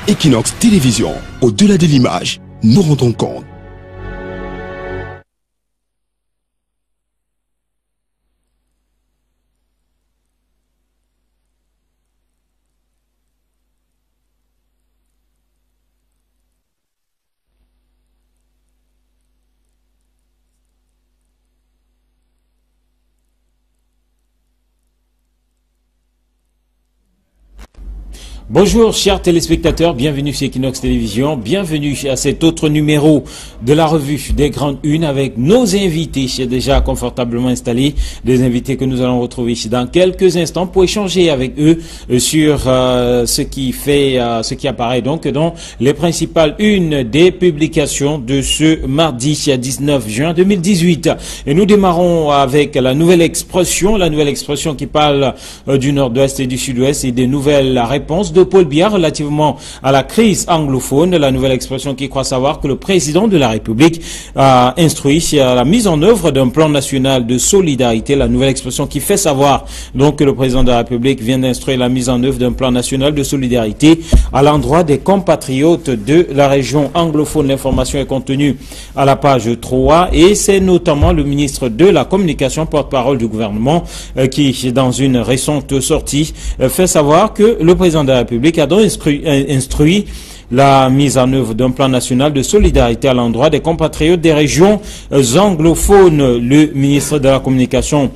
Equinox Télévision, au-delà de l'image, nous rendons compte. Bonjour chers téléspectateurs, bienvenue sur Equinox Télévision, bienvenue à cet autre numéro de la revue des grandes unes avec nos invités déjà confortablement installés, des invités que nous allons retrouver ici dans quelques instants pour échanger avec eux sur ce qui apparaît donc dans les principales unes des publications de ce mardi 19 juin 2018. Et nous démarrons avec la nouvelle expression qui parle du nord-ouest et du sud-ouest et des nouvelles réponses de Paul Biya relativement à la crise anglophone, la nouvelle expression qui croit savoir que le président de la République a instruit à la mise en œuvre d'un plan national de solidarité, la nouvelle expression qui fait savoir donc que le président de la République vient d'instruire la mise en œuvre d'un plan national de solidarité à l'endroit des compatriotes de la région anglophone. L'information est contenue à la page 3 et c'est notamment le ministre de la Communication, porte-parole du gouvernement, qui dans une récente sortie fait savoir que le président de la République a donc instruit la mise en œuvre d'un plan national de solidarité à l'endroit des compatriotes des régions anglophones. Le ministre de la Communication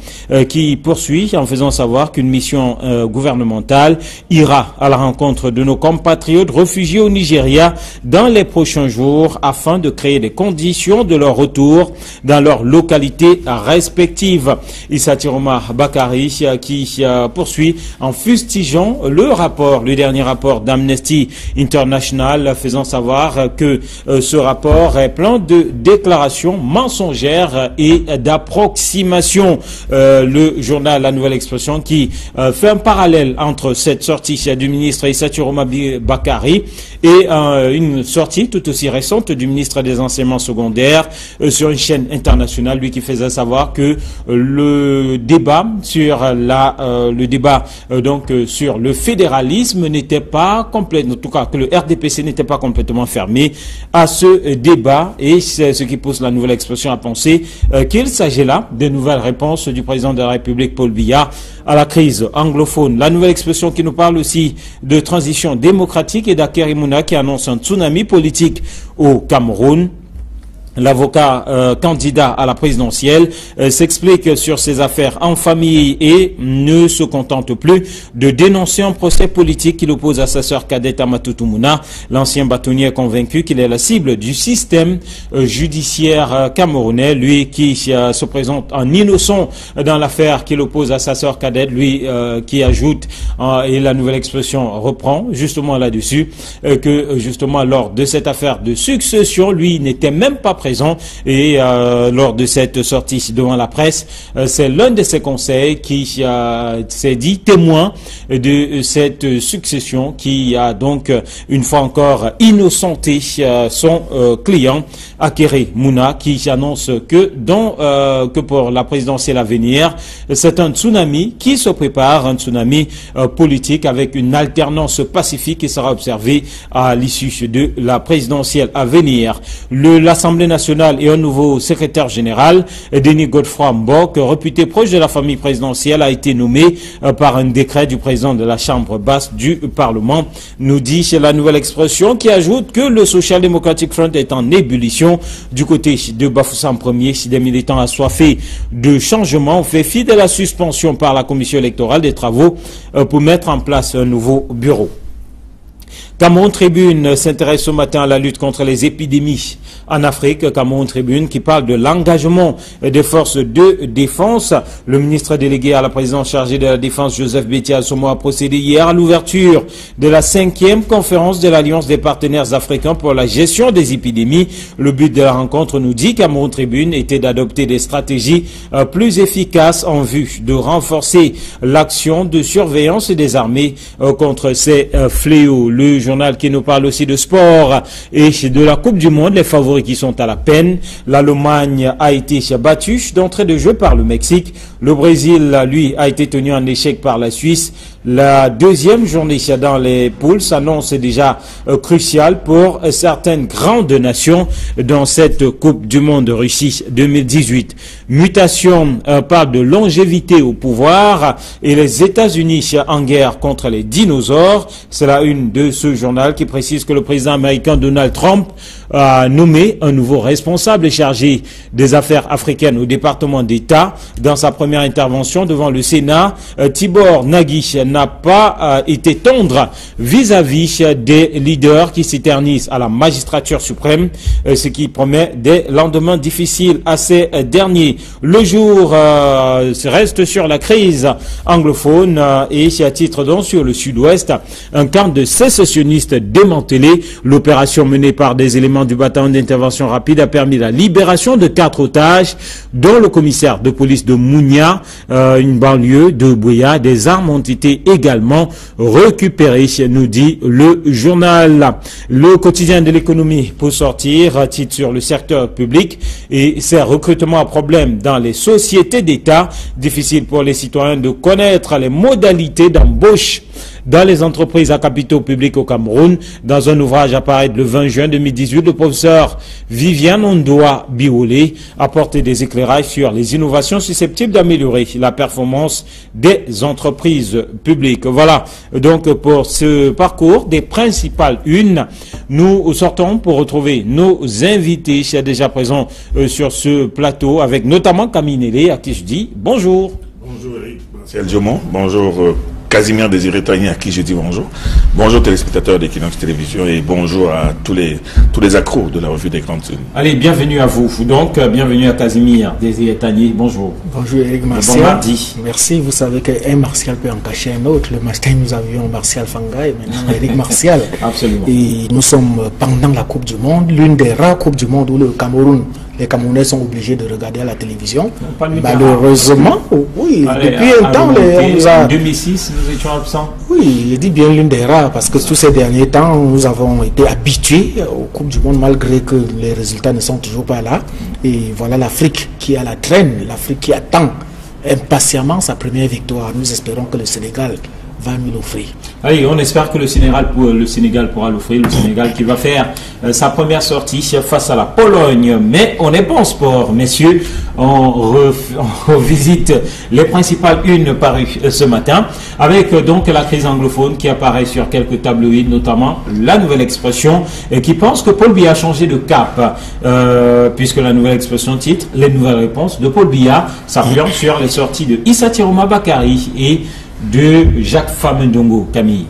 qui poursuit en faisant savoir qu'une mission gouvernementale ira à la rencontre de nos compatriotes réfugiés au Nigeria dans les prochains jours afin de créer les conditions de leur retour dans leur localité respective. Issa Omar Bakari qui poursuit en fustigeant le dernier rapport d'Amnesty International, faisant savoir que ce rapport est plein de déclarations mensongères et d'approximations. Le journal La Nouvelle Expression qui fait un parallèle entre cette sortie du ministre Issa Omar Bakari et une sortie tout aussi récente du ministre des Enseignements secondaires sur une chaîne internationale, lui qui faisait savoir que le débat sur sur le fédéralisme n'était pas complet, en tout cas que le RDPC n'était pas complètement fermé à ce débat, et c'est ce qui pousse La Nouvelle Expression à penser qu'il s'agit là des nouvelles réponses du président de la République Paul Biya à la crise anglophone. La Nouvelle Expression qui nous parle aussi de transition démocratique et d'Akeri Mouna qui annonce un tsunami politique au Cameroun. L'avocat candidat à la présidentielle s'explique sur ses affaires en famille et ne se contente plus de dénoncer un procès politique qu'il oppose à sa sœur cadette Amatoutou Mouna. L'ancien bâtonnier est convaincu qu'il est la cible du système judiciaire camerounais, lui qui se présente en innocent dans l'affaire qu'il oppose à sa sœur cadette, lui qui ajoute, et La Nouvelle Expression reprend justement là-dessus, que justement lors de cette affaire de succession, lui n'était même pas présent et lors de cette sortie devant la presse, c'est l'un de ses conseils qui s'est dit témoin de cette succession qui a donc une fois encore innocenté son client Akeri Mouna, qui annonce que pour la présidentielle à venir, c'est un tsunami qui se prépare, un tsunami politique avec une alternance pacifique qui sera observée à l'issue de la présidentielle à venir. L'Assemblée nationale et un nouveau secrétaire général, Denis Godefroy Mbok, réputé proche de la famille présidentielle, a été nommé par un décret du président de la Chambre basse du Parlement, nous dit chez La Nouvelle Expression, qui ajoute que le Social Democratic Front est en ébullition du côté de Bafoussam Ier. Si des militants assoiffés de changement ont fait fi de la suspension par la commission électorale des travaux pour mettre en place un nouveau bureau. Cameroun Tribune s'intéresse ce matin à la lutte contre les épidémies en Afrique. Cameroun Tribune qui parle de l'engagement des forces de défense. Le ministre délégué à la présidence chargé de la défense, Joseph Betty Assomo, a procédé hier à l'ouverture de la 5e conférence de l'Alliance des partenaires africains pour la gestion des épidémies. Le but de la rencontre, nous dit Cameroun Tribune, était d'adopter des stratégies plus efficaces en vue de renforcer l'action de surveillance des armées contre ces fléaux. Le journal qui nous parle aussi de sport et de la Coupe du Monde, les favoris qui sont à la peine. L'Allemagne a été battue d'entrée de jeu par le Mexique. Le Brésil, lui, a été tenu en échec par la Suisse. La deuxième journée dans les poules s'annonce déjà cruciale pour certaines grandes nations dans cette Coupe du Monde de Russie 2018. Mutation parle de longévité au pouvoir et les États-Unis en guerre contre les dinosaures. C'est la une de ce journal qui précise que le président américain Donald Trump a nommé un nouveau responsable chargé des affaires africaines au département d'État. Dans sa première intervention devant le Sénat, Tibor Nagy n'a pas été tendre vis-à-vis des leaders qui s'éternisent à la magistrature suprême, ce qui promet des lendemains difficiles à ces derniers. Le jour reste sur la crise anglophone et à titre donc sur le sud-ouest, un camp de sécessionnistes démantelé. L'opération menée par des éléments du bataillon d'intervention rapide a permis la libération de 4 otages, dont le commissaire de police de Mounia, une banlieue de Buea. Des armes ont été également récupérées, nous dit le journal. Le quotidien de l'économie pour sortir, titre sur le secteur public et ses recrutements à problème dans les sociétés d'État. Difficile pour les citoyens de connaître les modalités d'embauche dans les entreprises à capitaux publics au Cameroun. Dans un ouvrage apparu le 20 juin 2018, le professeur Viviane Ondoa Biolé apporte des éclairages sur les innovations susceptibles d'améliorer la performance des entreprises publiques. Voilà donc pour ce parcours des principales unes. Nous sortons pour retrouver nos invités déjà présents sur ce plateau, avec notamment Camille Nélé, à qui je dis bonjour. Bonjour Eric, Martial Diomon, bonjour Casimir Désiré Tagny, à qui je dis bonjour. Bonjour téléspectateurs d'Equinox Télévision et bonjour à tous les accros de la revue des Grandes Unes. Allez, bienvenue à vous. Donc, bienvenue à Casimir Désiré Tagny. Bonjour. Bonjour Eric Martial. Bon mardi. Merci. Vous savez qu'un Martial peut en cacher un autre. Le matin, nous avions Martial Fanga et maintenant Eric Martial. Absolument. Et nous sommes pendant la Coupe du Monde, l'une des rares Coupes du Monde où le Cameroun, les Camerounais sont obligés de regarder à la télévision. Malheureusement, oui, depuis un temps, on nous a... En 2006, nous étions absents. Oui, je dis bien l'une des rares, parce que tous ces derniers temps, nous avons été habitués aux Coupes du Monde, malgré que les résultats ne sont toujours pas là. Et voilà l'Afrique qui est à la traîne, l'Afrique qui attend impatiemment sa première victoire. Nous espérons que le Sénégal va nous l'offrir. Allez, on espère que le Sénégal pourra l'offrir. Le Sénégal qui va faire sa première sortie face à la Pologne. Mais on est bon en sport, messieurs. On revisite les principales unes parues ce matin, avec donc la crise anglophone qui apparaît sur quelques tabloïds, notamment la Nouvelle Expression, qui pense que Paul Biya a changé de cap, puisque la Nouvelle Expression titre « Les nouvelles réponses de Paul Biya », s'appuyant sur les sorties de Issa Tiroma Bakary et de Jacques Famendongo. Camille.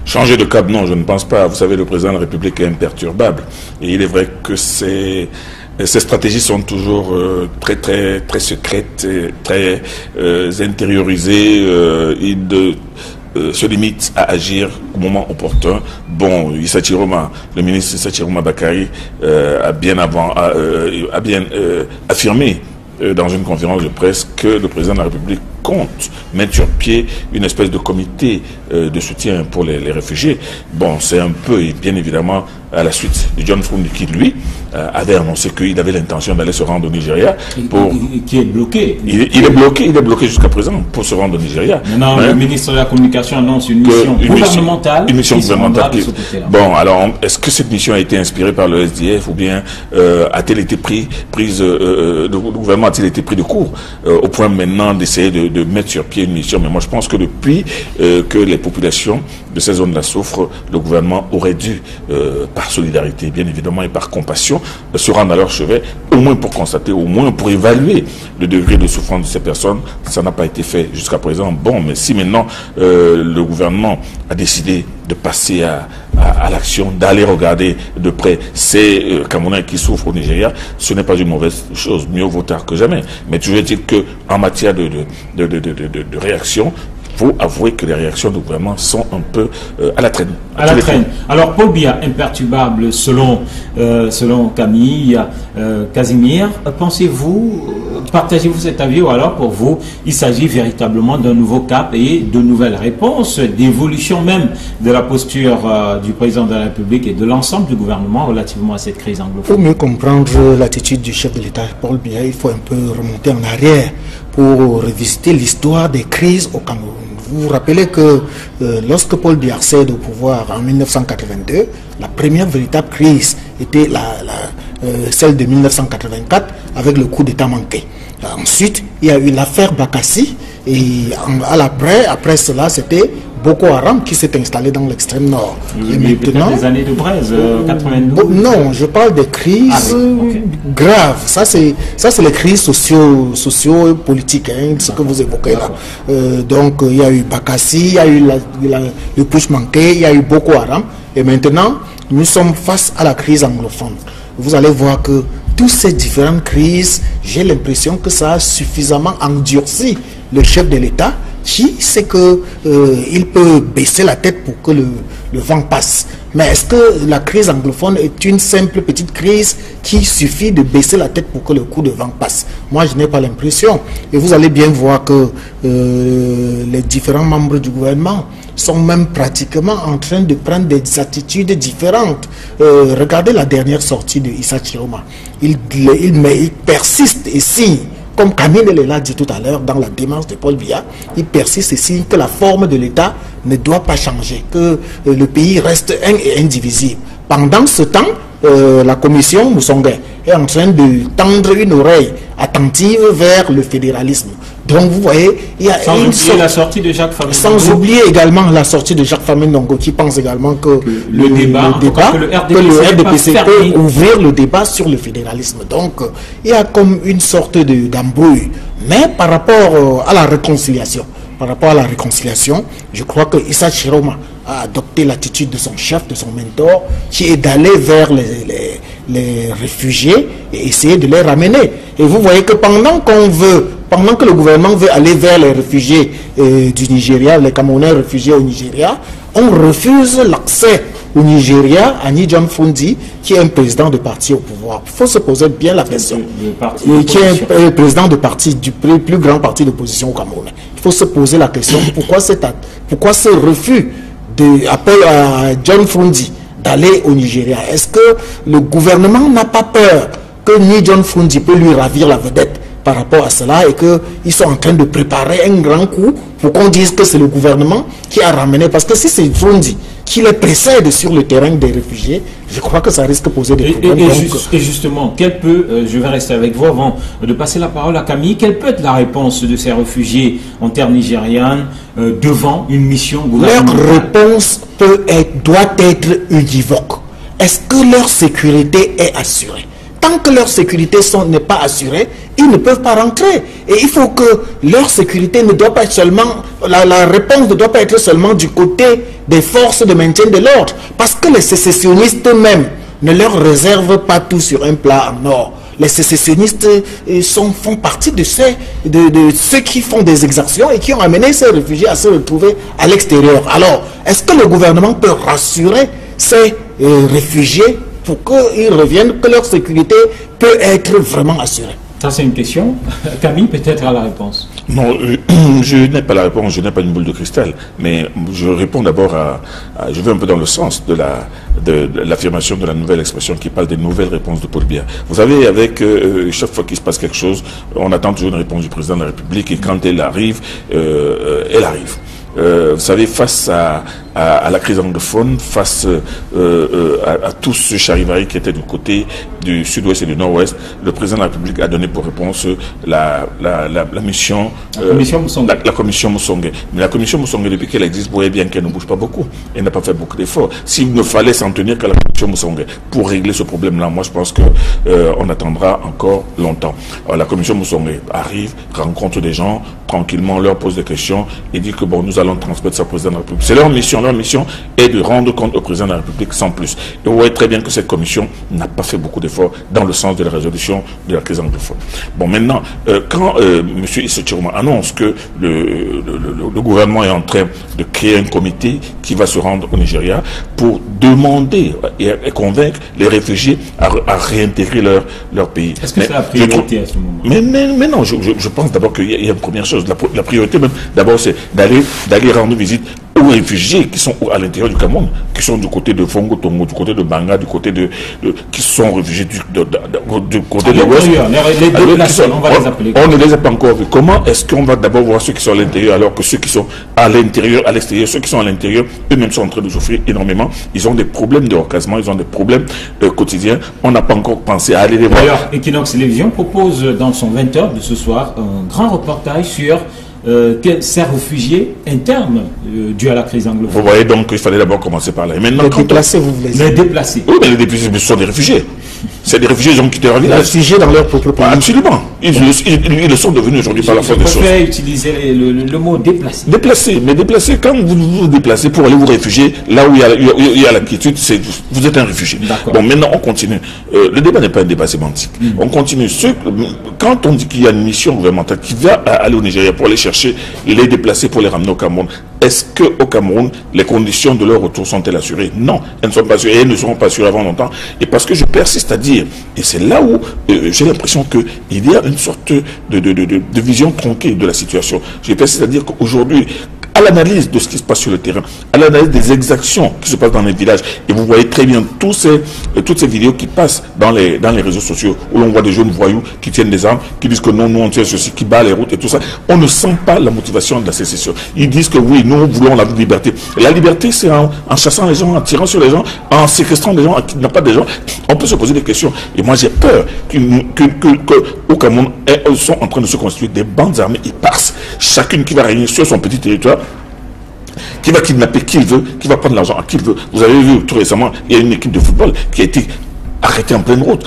Changer de cap, non, je ne pense pas. Vous savez, le président de la République est imperturbable. Et il est vrai que ces stratégies sont toujours très secrètes, très intériorisées. Il se limite à agir au moment opportun. Bon, le ministre Issa Tiroma Bakary a bien affirmé dans une conférence de presse que le président de la République compte mettre sur pied une espèce de comité de soutien pour les réfugiés. Bon, c'est un peu, et bien évidemment, à la suite de John Frundi qui, lui, avait annoncé qu'il avait l'intention d'aller se rendre au Nigeria. Qui est bloqué. Il est bloqué jusqu'à présent pour se rendre au Nigeria. Maintenant, le ministre de la Communication annonce une mission gouvernementale. Une mission gouvernementale. Bon, alors, est-ce que cette mission a été inspirée par le SDF ou bien a-t-elle été le gouvernement a-t-il été pris de court au point maintenant d'essayer de mettre sur pied une mission? Mais moi, je pense que depuis que les populations de ces zones-là souffrent, le gouvernement aurait dû, par solidarité, bien évidemment, et par compassion, se rendre à leur chevet, au moins pour constater, au moins pour évaluer le degré de souffrance de ces personnes. Ça n'a pas été fait jusqu'à présent. Bon, mais si maintenant le gouvernement a décidé de passer à l'action, d'aller regarder de près ces Camerounais qui souffrent au Nigeria, ce n'est pas une mauvaise chose. Mieux vaut tard que jamais. Mais toujours est-il qu'en matière de réaction, il faut avouer que les réactions du gouvernement sont un peu à la traîne. À la traîne. Alors, Paul Biya, imperturbable selon Camille, Casimir, partagez-vous cet avis ou alors pour vous, il s'agit véritablement d'un nouveau cap et de nouvelles réponses, d'évolution même de la posture du président de la République et de l'ensemble du gouvernement relativement à cette crise anglophone? Pour mieux comprendre l'attitude du chef de l'État, Paul Biya, il faut un peu remonter en arrière pour revisiter l'histoire des crises au Cameroun. Vous vous rappelez que lorsque Paul Biya cède au pouvoir en 1982, la première véritable crise était celle de 1984 avec le coup d'État manqué. Ensuite, il y a eu l'affaire Bakassi et après cela, c'était Boko Haram qui s'est installé dans l'extrême nord. Et maintenant, des années de braise, 92. Non, je parle des crises graves. Ça, c'est les crises socio-politiques, hein, ce que vous évoquez là. Donc, il y a eu Bakassi, il y a eu le push manqué, il y a eu Boko Haram. Et maintenant, nous sommes face à la crise anglophone. Vous allez voir que toutes ces différentes crises, j'ai l'impression que ça a suffisamment endurci le chef de l'État qui sait qu'il peut baisser la tête pour que le vent passe. Mais est-ce que la crise anglophone est une simple petite crise qui suffit de baisser la tête pour que le coup de vent passe? Moi, je n'ai pas l'impression. Et vous allez bien voir que les différents membres du gouvernement sont même pratiquement en train de prendre des attitudes différentes. Regardez la dernière sortie de Issa Chiroma. Il persiste et signe, comme Camille l'a dit tout à l'heure dans la démarche de Paul Biya, il persiste et signe que la forme de l'État ne doit pas changer, que le pays reste un et indivisible. Pendant ce temps, la commission Moussongue est en train de tendre une oreille attentive vers le fédéralisme. Donc vous voyez, il y a la sortie de Jacques Famé. Sans oublier également la sortie de Jacques Famé Ndongo qui pense également que le RDPC peut ouvrir le débat sur le fédéralisme. Donc il y a comme une sorte d'embrouille. Mais par rapport à la réconciliation, je crois que Issa Chiroma a adopté l'attitude de son chef, de son mentor, qui est d'aller vers les réfugiés et essayer de les ramener. Et vous voyez que pendant que le gouvernement veut aller vers les réfugiés du Nigeria, les Camerounais réfugiés au Nigeria, on refuse l'accès au Nigeria à Ni John Fundi, qui est un président de parti au pouvoir. Il faut se poser bien la question. Qui est un président de parti, du plus grand parti d'opposition au Cameroun. Il faut se poser la question, pourquoi ce refus à John Fundi d'aller au Nigeria? Est-ce que le gouvernement n'a pas peur que Ni John Fundi peut lui ravir la vedette par rapport à cela et qu'ils sont en train de préparer un grand coup pour qu'on dise que c'est le gouvernement qui a ramené? Parce que si c'est Fundi qui les précède sur le terrain des réfugiés, je crois que ça risque de poser des problèmes. Et justement, je vais rester avec vous avant de passer la parole à Camille, quelle peut être la réponse de ces réfugiés en terre nigériane devant une mission gouvernementale? Leur réponse doit être univoque. Est-ce que leur sécurité est assurée? Tant que leur sécurité n'est pas assurée, ils ne peuvent pas rentrer. Et il faut que leur sécurité ne doit pas être seulement, la réponse ne doit pas être seulement du côté des forces de maintien de l'ordre. Parce que les sécessionnistes eux-mêmes ne leur réservent pas tout sur un plat en or. Les sécessionnistes font partie de ceux qui font des exactions et qui ont amené ces réfugiés à se retrouver à l'extérieur. Alors, est-ce que le gouvernement peut rassurer ces réfugiés pour qu'ils reviennent, que leur sécurité peut être vraiment assurée? Ça, c'est une question. Camille, peut-être à la réponse. Non, je n'ai pas la réponse, je n'ai pas une boule de cristal, mais je réponds d'abord je vais un peu dans le sens de l'affirmation de la nouvelle expression qui parle des nouvelles réponses de Paul Biya. Vous savez, avec chaque fois qu'il se passe quelque chose, on attend toujours une réponse du président de la République et quand elle arrive, elle arrive. Vous savez, face à la crise anglophone, face à tout ce charivari qui était du côté du sud-ouest et du nord-ouest, le président de la République a donné pour réponse la commission Moussongue. Mais la commission Moussongue, depuis qu'elle existe, vous voyez bien qu'elle ne bouge pas beaucoup. Elle n'a pas fait beaucoup d'efforts. S'il ne fallait s'en tenir qu'à la commission Moussongue pour régler ce problème-là, moi je pense qu'on attendra encore longtemps. Alors, la commission Moussongue arrive, rencontre des gens, tranquillement, leur pose des questions et dit que bon, nous allons transmettre ça au président de la République. C'est leur mission. Leur mission est de rendre compte au président de la République sans plus. Et vous voyez très bien que cette commission n'a pas fait beaucoup d'efforts dans le sens de la résolution de la crise anglophone. Bon, maintenant, quand M. Issa Chiroma annonce que le gouvernement est en train de créer un comité qui va se rendre au Nigeria pour demander et convaincre les réfugiés à réintégrer leur pays. Est-ce que c'est la priorité à ce moment? Mais non, je pense d'abord qu'il y a une première chose. La priorité même, d'abord, c'est d'aller rendre visite aux réfugiés qui sont à l'intérieur du Cameroun, qui sont du côté de Fongo Tongo, du côté de Banga, du côté qui sont réfugiés du côté de l'Ouest. Les déplacés, on va les appeler. On ne les a pas encore vus. Comment est-ce qu'on va d'abord voir ceux qui sont à l'intérieur alors que ceux qui sont à l'intérieur, à l'extérieur, ceux qui sont à l'intérieur, eux-mêmes sont en train de souffrir énormément. Ils ont des problèmes de recasement, ils ont des problèmes quotidiens. On n'a pas encore pensé à aller les voir. D'ailleurs, Equinox Télévision propose dans son 20h de ce soir un grand reportage sur ces réfugiés internes dus à la crise anglophone. Vous voyez donc qu'il fallait d'abord commencer par là. Et maintenant, les déplacés, vous voulez dire? Les déplacés. Oui, mais les déplacés, ce sont des réfugiés. C'est des réfugiés, ils ont quitté leur village. Réfugiés dans leur propre pays. Absolument. Ils le sont devenus aujourd'hui par la force des choses. Je préfère utiliser le mot déplacé. Déplacé. Mais déplacé, quand vous vous déplacez pour aller vous réfugier, là où il y a l'inquiétude, vous êtes un réfugié. Bon, maintenant, on continue. Le débat n'est pas un débat sémantique. On continue. Quand on dit qu'il y a une mission gouvernementale qui va aller au Nigeria pour aller chercher les déplacés, pour les ramener au Cameroun, est-ce qu'au Cameroun, les conditions de leur retour sont-elles assurées? Non, elles ne sont pas assurées. Elles ne seront pas assurées avant longtemps. Et parce que je persiste à dire, et c'est là où j'ai l'impression qu'il y a une sorte de vision tronquée de la situation. Je persiste à dire qu'aujourd'hui, à l'analyse de ce qui se passe sur le terrain, à l'analyse des exactions qui se passent dans les villages, et vous voyez très bien toutes ces vidéos qui passent dans les réseaux sociaux, où l'on voit des jeunes voyous qui tiennent des armes, qui disent que non, nous on tient ceci, qui bat les routes et tout ça, on ne sent pas la motivation de la sécession. Ils disent que oui, nous voulons la liberté. La liberté, c'est en chassant les gens, en tirant sur les gens, en séquestrant les gens, en kidnappant des gens. On peut se poser des questions. Et moi, j'ai peur qu'au Cameroun, elles sont en train de se constituer des bandes armées éparses, chacune qui va régner sur son petit territoire, qui va kidnapper qui il veut, qui va prendre l'argent à qui il veut. Vous avez vu tout récemment, il y a une équipe de football qui a été arrêtée en pleine route,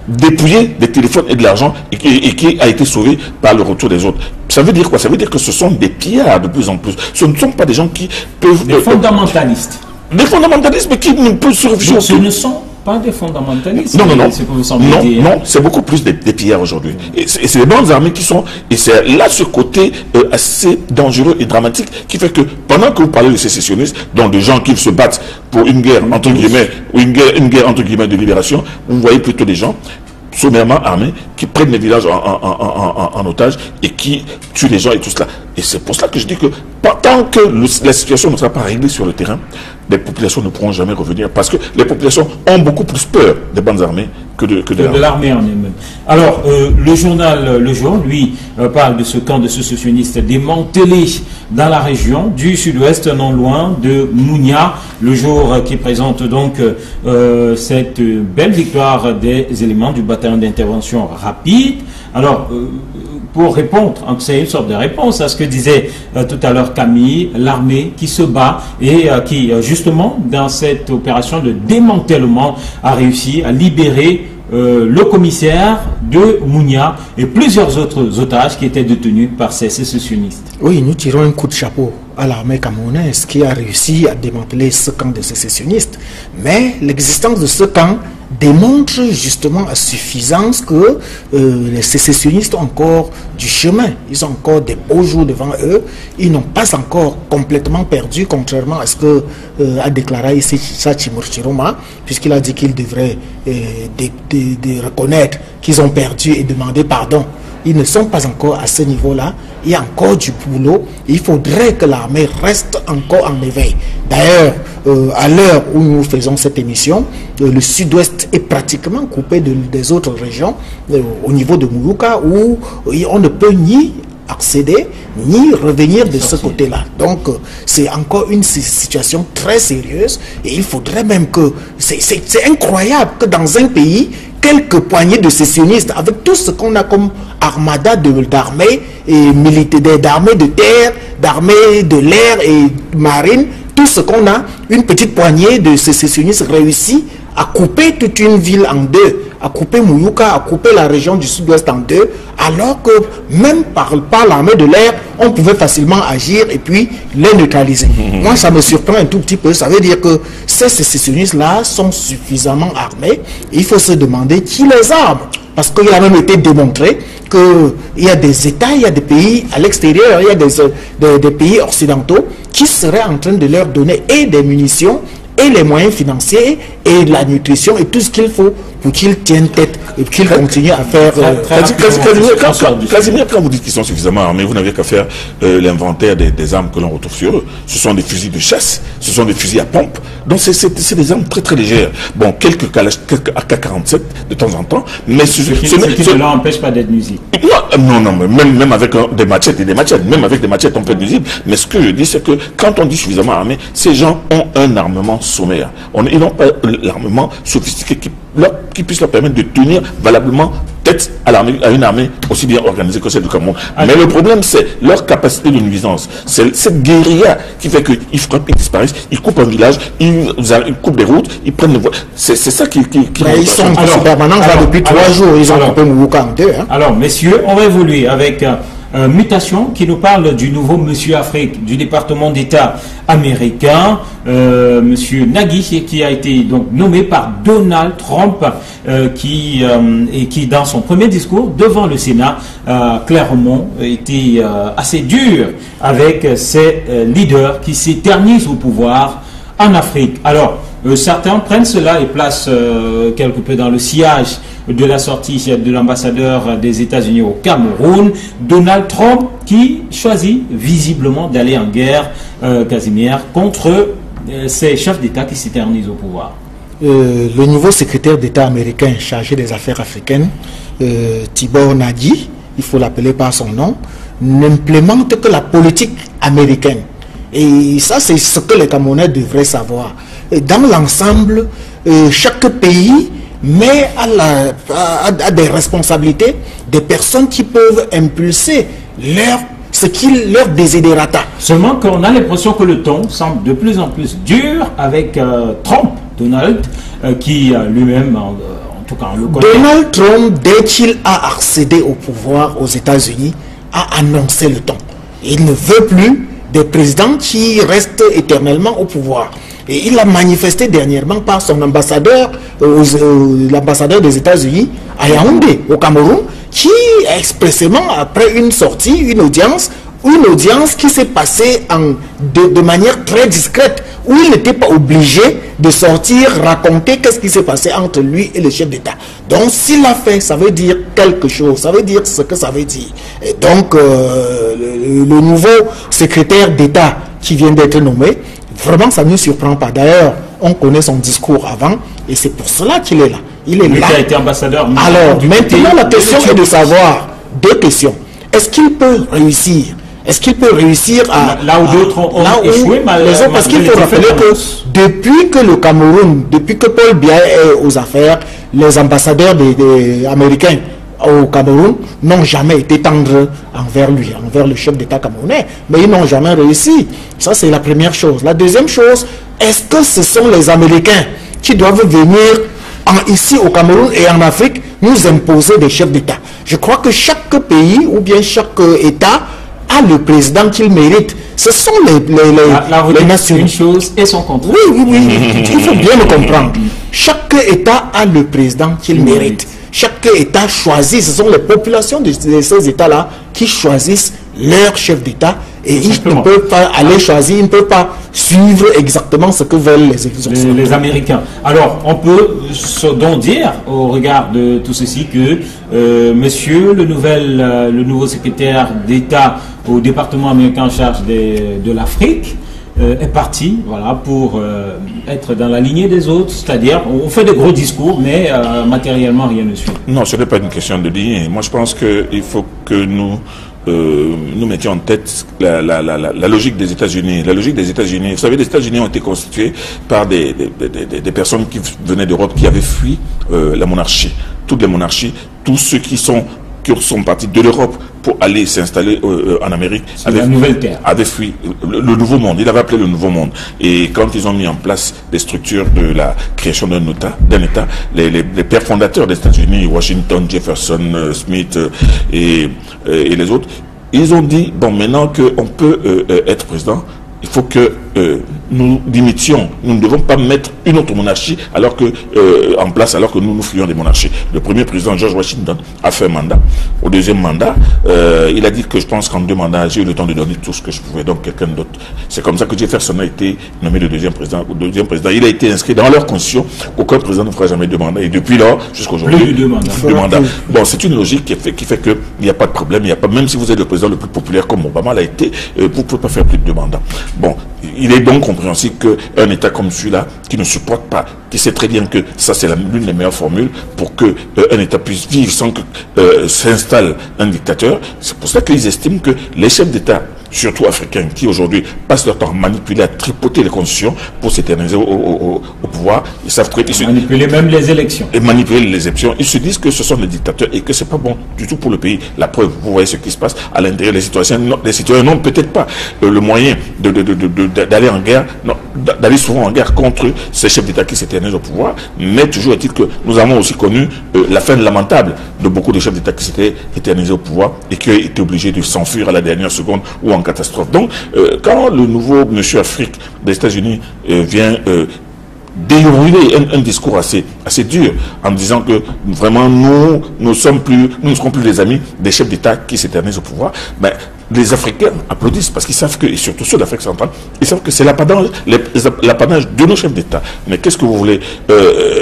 dépouillée des téléphones et de l'argent et qui a été sauvée par le retour des autres. Ça veut dire quoi? Ça veut dire que ce sont des pillards de plus en plus. Ce ne sont pas des gens qui peuvent... Des fondamentalistes. Des fondamentalistes, mais qui ne peuvent se réfugier. Ce ne sont pas des fondamentalistes. Non, c'est beaucoup plus des pillards aujourd'hui. Et c'est les bandes armées qui sont... Et c'est là ce côté assez dangereux et dramatique qui fait que pendant que vous parlez de sécessionnistes, donc de gens qui se battent pour une guerre, entre guillemets, ou une guerre entre guillemets de libération, vous voyez plutôt des gens sommairement armés qui prennent les villages en otage et qui tuent les gens et tout cela. Et c'est pour cela que je dis que tant que la situation ne sera pas réglée sur le terrain, les populations ne pourront jamais revenir parce que les populations ont beaucoup plus peur des bandes armées que de l'armée en elle-même. Alors, le journal Le Jour, lui, parle de ce camp de sécessionnistes démantelé dans la région du sud-ouest, non loin de Mounia. Le Jour qui présente donc cette belle victoire des éléments du bataillon d'intervention rapide. Alors, pour répondre, c'est une sorte de réponse à ce que disait tout à l'heure Camille, l'armée qui se bat et qui, justement, dans cette opération de démantèlement, a réussi à libérer le commissaire de Mounia et plusieurs autres otages qui étaient détenus par ces sécessionnistes. Oui, nous tirons un coup de chapeau à l'armée camerounaise qui a réussi à démanteler ce camp de sécessionnistes. Mais l'existence de ce camp démontre justement à suffisance que les sécessionnistes ont encore du chemin. Ils ont encore des beaux jours devant eux. Ils n'ont pas encore complètement perdu, contrairement à ce que a déclaré ici Timur Chiroma, puisqu'il a dit qu'il devrait reconnaître qu'ils ont perdu et demander pardon. Ils ne sont pas encore à ce niveau-là. Il y a encore du boulot. Il faudrait que l'armée reste encore en éveil. D'ailleurs, à l'heure où nous faisons cette émission, le sud-ouest est pratiquement coupé des autres régions au niveau de Moulouka où on ne peut ni accéder ni revenir de ce côté-là. Donc, c'est encore une situation très sérieuse et il faudrait même que... C'est incroyable que dans un pays, quelques poignées de sécessionnistes, avec tout ce qu'on a comme armada d'armées et militaires, d'armées de terre, d'armées de l'air et marine, tout ce qu'on a, une petite poignée de sécessionnistes réussit à couper toute une ville en deux, à couper Mouyouka, à couper la région du sud-ouest en deux, alors que même par l'armée de l'air, on pouvait facilement agir et puis les neutraliser. Moi, ça me surprend un tout petit peu. Ça veut dire que ces sécessionnistes-là sont suffisamment armés. Il faut se demander qui les arme. Parce qu'il a même été démontré qu'il y a des États, il y a des pays à l'extérieur, il y a des pays occidentaux qui seraient en train de leur donner et des munitions et les moyens financiers et la nutrition et tout ce qu'il faut pour qu'ils tiennent tête et qu'ils continuent à faire... Casimir, quand vous dites qu'ils sont suffisamment armés, vous n'avez qu'à faire l'inventaire des armes que l'on retrouve sur eux. Ce sont des fusils de chasse, ce sont des fusils à pompe. Donc c'est des armes très très légères. Bon, quelques AK-47 de temps en temps, mais ce qui ne l'empêche pas d'être nuisible. Non, même avec des machettes et des machettes, même avec des machettes on peut être nuisible. Mais ce que je dis, c'est que quand on dit suffisamment armés, ces gens ont un armement sommaire. Ils n'ont pas l'armement sophistiqué qui puisse leur permettre de tenir valablement tête à une armée aussi bien organisée que celle du Cameroun. Mais le problème, c'est leur capacité de nuisance. C'est cette guérilla qui fait qu'ils frappent, ils disparaissent, ils coupent un village, ils coupent des routes, ils prennent les voies. C'est ça qui ils sont en permanence là depuis 3 jours. Ils ont coupé Mourouka en 2. Alors, messieurs, on va évoluer avec... Mutation qui nous parle du nouveau Monsieur Afrique du département d'État américain, Monsieur Nagy, qui a été donc nommé par Donald Trump, qui dans son premier discours devant le Sénat clairement était assez dur avec ses leaders qui s'éternisent au pouvoir en Afrique. Alors certains prennent cela et placent quelque peu dans le sillage de la sortie de l'ambassadeur des États-Unis au Cameroun, Donald Trump, qui choisit visiblement d'aller en guerre, Casimir, contre ces chefs d'État qui s'éternisent au pouvoir. Le nouveau secrétaire d'État américain chargé des affaires africaines, Tibor Nagy, il faut l'appeler par son nom, n'implémente que la politique américaine. Et ça, c'est ce que les Camerounais devraient savoir. Et dans l'ensemble, chaque pays met à des responsabilités des personnes qui peuvent impulser leur désiderata. Seulement qu'on a l'impression que le ton semble de plus en plus dur avec Trump, Donald, qui lui-même, en tout cas, on le connaît. Donald Trump, dès qu'il a accédé au pouvoir aux États-Unis, a annoncé le ton. Il ne veut plus des présidents qui restent éternellement au pouvoir. Et il a manifesté dernièrement par son ambassadeur, l'ambassadeur des États-Unis à Yaoundé, au Cameroun, qui expressément, après une sortie, une audience qui s'est passée de manière très discrète, où il n'était pas obligé de sortir, raconter qu'est-ce qui s'est passé entre lui et le chef d'État. Donc s'il l'a fait, ça veut dire quelque chose, ça veut dire ce que ça veut dire. Et donc le nouveau secrétaire d'État qui vient d'être nommé, vraiment, ça ne nous surprend pas. D'ailleurs, on connaît son discours avant, et c'est pour cela qu'il est là. Il est là. Il a été ambassadeur. Alors, maintenant, la question est de savoir, 2 questions. Est-ce qu'il peut réussir? Est-ce qu'il peut réussir là où d'autres ont échoué, parce qu'il faut rappeler que depuis que le Cameroun, depuis que Paul Biya est aux affaires, les ambassadeurs américains au Cameroun n'ont jamais été tendres envers lui, envers le chef d'État camerounais, mais ils n'ont jamais réussi. Ça, c'est la première chose. La deuxième chose, est-ce que ce sont les Américains qui doivent venir ici au Cameroun et en Afrique nous imposer des chefs d'État? Je crois que chaque pays ou bien chaque État a le président qu'il mérite. Ce sont les nations. Une chose et son contraire. Oui. Il faut bien le comprendre. Chaque État a le président qu'il mérite. Chaque État choisit, ce sont les populations de ces États-là qui choisissent leur chef d'État et ils ne peuvent pas aller choisir, ils ne peuvent pas suivre exactement ce que veulent les Américains. Alors, on peut donc dire, au regard de tout ceci, que monsieur le nouveau secrétaire d'État au département américain en charge de l'Afrique, est parti, voilà, pour être dans la lignée des autres, c'est-à-dire on fait de gros discours, mais matériellement rien ne suit. Non, ce n'est pas une question de lignée. Moi, je pense qu'il faut que nous mettions en tête la logique des États-Unis. La logique des États-Unis. Vous savez, les États-Unis ont été constitués par des personnes qui venaient d'Europe, qui avaient fui la monarchie. Toutes les monarchies, tous ceux qui sont partis de l'Europe pour aller s'installer en Amérique avaient fui le Nouveau Monde. Il avait appelé le Nouveau Monde. Et quand ils ont mis en place des structures de la création d'un État, les pères fondateurs des États-Unis, Washington, Jefferson, Smith et les autres, ils ont dit, bon, maintenant qu'on peut être président, il faut que nous démissions. Nous ne devons pas mettre une autre monarchie en place alors que nous fuyons des monarchies. Le premier président, George Washington, a fait un mandat. Au deuxième mandat, il a dit que je pense qu'en 2 mandats, j'ai eu le temps de donner tout ce que je pouvais, donc quelqu'un d'autre. C'est comme ça que Jefferson a été nommé le deuxième président. Il a été inscrit dans leur constitution qu'aucun président ne fera jamais 2 mandats. Et depuis lors, jusqu'à aujourd'hui, 2 mandats. Bon, c'est une logique qui fait qu'il n'y a pas de problème. Même si vous êtes le président le plus populaire comme Obama l'a été, vous ne pouvez pas faire plus de 2 mandats. Bon, il est donc compréhensible qu'un État comme celui-là, qui ne supporte pas, qui sait très bien que ça c'est l'une des meilleures formules pour qu'un État puisse vivre sans que s'installe un dictateur, c'est pour ça qu'ils estiment que les chefs d'État, surtout africains, qui aujourd'hui passent leur temps à manipuler, à tripoter les constitutions pour s'éterniser au pouvoir, ils savent très bien. Manipuler même les élections. Et manipuler les élections. Ils se disent que ce sont des dictateurs et que c'est pas bon du tout pour le pays. La preuve, vous voyez ce qui se passe à l'intérieur des citoyens. Les citoyens n'ont peut-être pas le moyen d'aller en guerre, d'aller souvent en guerre contre ces chefs d'État qui s'éternisent au pouvoir, mais toujours est-il que nous avons aussi connu la fin lamentable de beaucoup de chefs d'État qui s'étaient éternisés au pouvoir et qui ont été obligés de s'enfuir à la dernière seconde ou en catastrophe. Donc, quand le nouveau monsieur Afrique des États-Unis vient dérouler un discours assez dur en disant que vraiment nous ne serons plus les amis des chefs d'État qui s'éternisent au pouvoir, ben, les Africains applaudissent parce qu'ils savent que, et surtout ceux d'Afrique centrale, ils savent que c'est l'apanage de nos chefs d'État. Mais qu'est-ce que vous voulez?